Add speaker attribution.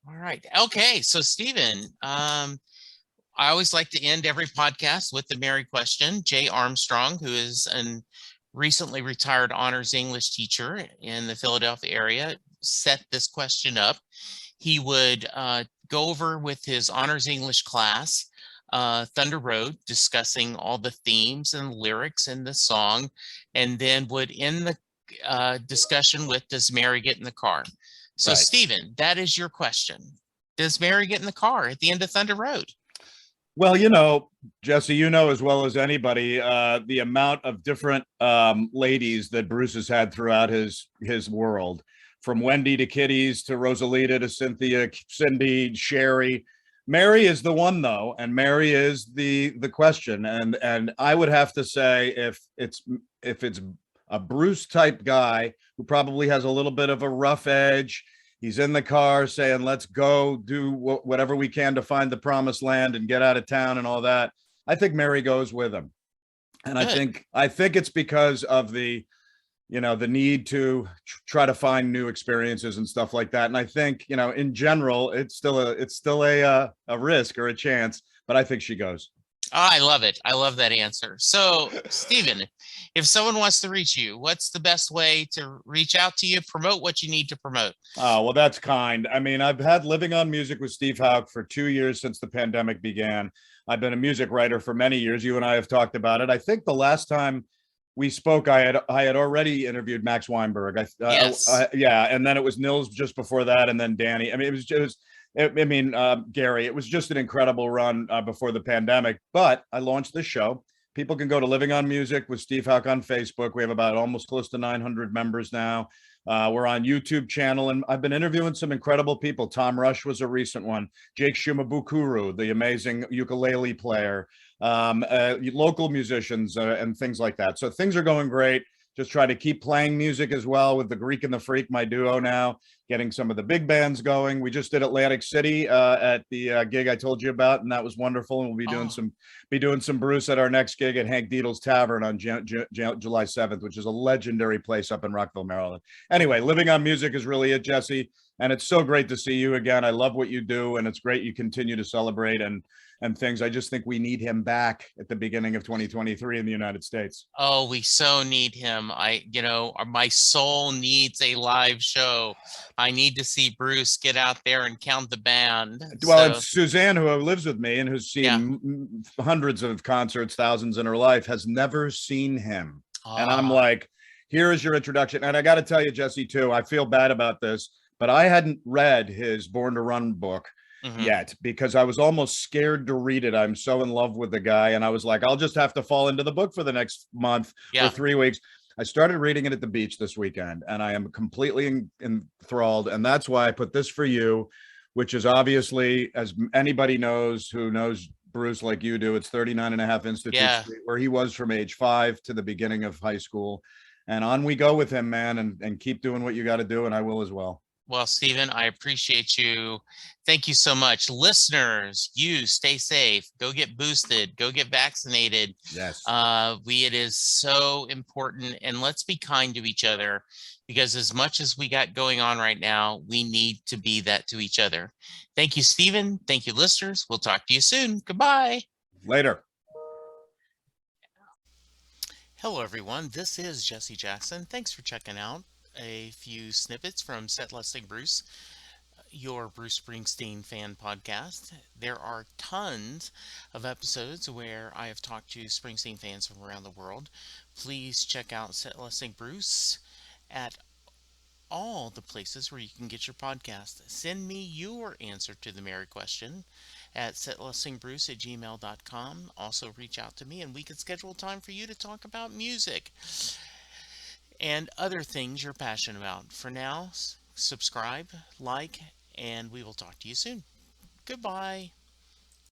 Speaker 1: All right. Okay. So, Stephen, I always like to end every podcast with the Mary question. Jay Armstrong, who is an recently retired honors English teacher in the Philadelphia area, set this question up. He would go over with his honors English class, Thunder Road, discussing all the themes and lyrics in the song, and then would end the discussion with, does Mary get in the car? So,
Speaker 2: Right.
Speaker 1: Stephen, that is your question. Does Mary get in the car at the end of Thunder Road?
Speaker 2: Well, Jesse, as well as anybody, the amount of different ladies that Bruce has had throughout his world, from Wendy to Kitty's to Rosalita to Cynthia, Cindy, Sherry. Mary is the one though, and Mary is the question. And I would have to say if it's a Bruce type guy who probably has a little bit of a rough edge. He's in the car saying, let's go do whatever we can to find the promised land and get out of town and all that. I think Mary goes with him. And
Speaker 1: Good.
Speaker 2: I think it's because of the need to try to find new experiences and stuff like that. And I think, in general, it's still a risk or a chance, but I think she goes.
Speaker 1: Oh, I love it. I love that answer. So, Stephen, if someone wants to reach you, what's the best way to reach out to you, promote what you need to promote?
Speaker 2: Oh, well, that's kind. I mean, I've had Living on Music with Steve Houk for 2 years since the pandemic began. I've been a music writer for many years. You and I have talked about it. I think the last time we spoke, I had already interviewed Max Weinberg.
Speaker 1: Yes.
Speaker 2: Yeah, and then it was Nils just before that, and then Danny. I mean, Gary. It was just an incredible run before the pandemic. But I launched this show. People can go to Living on Music with Steve Houk on Facebook. We have about almost close to 900 members now. We're on YouTube channel, and I've been interviewing some incredible people. Tom Rush was a recent one. Jake Shumabukuro, the amazing ukulele player, local musicians, and things like that. So things are going great. Just try to keep playing music as well with the Greek and the Freak, my duo now, getting some of the big bands going. We just did Atlantic City at the gig I told you about, and that was wonderful. And we'll be doing some Bruce at our next gig at Hank Diedel's Tavern on July 7th, which is a legendary place up in Rockville, Maryland. Anyway, Living on Music is really it, Jesse. And it's so great to see you again. I love what you do, and it's great you continue to celebrate and things. I just think we need him back at the beginning of 2023 in the United States.
Speaker 1: Oh, we so need him. My soul needs a live show. I need to see Bruce get out there and count the band.
Speaker 2: Well, and
Speaker 1: So,
Speaker 2: Suzanne, who lives with me and who's
Speaker 1: yeah.
Speaker 2: seen hundreds of concerts, thousands in her life, has never seen him. And I'm
Speaker 1: Ah,
Speaker 2: like, here is your introduction. And I got to tell you, Jesse, too, I feel bad about this, but I hadn't read his Born to Run book
Speaker 1: mhm.
Speaker 2: yet because I was almost scared to read it. I'm so in love with the guy. And I was like, I'll just have to fall into the book for the next month or
Speaker 1: Yeah.
Speaker 2: 3 weeks. I started reading it at the beach this weekend and I am completely enthralled. And that's why I put this for you, which is obviously, as anybody knows who knows Bruce like you do, it's 39 and a half Institute
Speaker 1: Yeah.
Speaker 2: Street, where he was from age 5 to the beginning of high school. And on we go with him, man, and keep doing what you got to do. And I will as well.
Speaker 1: Well, Stephen, I appreciate you. Thank you so much. Listeners, you stay safe. Go get boosted. Go get vaccinated.
Speaker 2: Yes.
Speaker 1: It is so important, and let's be kind to each other, because as much as we got going on right now, we need to be that to each other. Thank you, Stephen. Thank you, listeners. We'll talk to you soon. Goodbye.
Speaker 2: Later.
Speaker 1: Hello, everyone. This is Jesse Jackson. Thanks for checking out a few snippets from Set Listing Bruce, your Bruce Springsteen fan podcast. There are tons of episodes where I have talked to Springsteen fans from around the world. Please check out Set Listing Bruce at all the places where you can get your podcast. Send me your answer to the Mary question at setlistingbruce@gmail.com. Also, reach out to me and we can schedule time for you to talk about music and other things you're passionate about. For now, subscribe, like, and we will talk to you soon. Goodbye.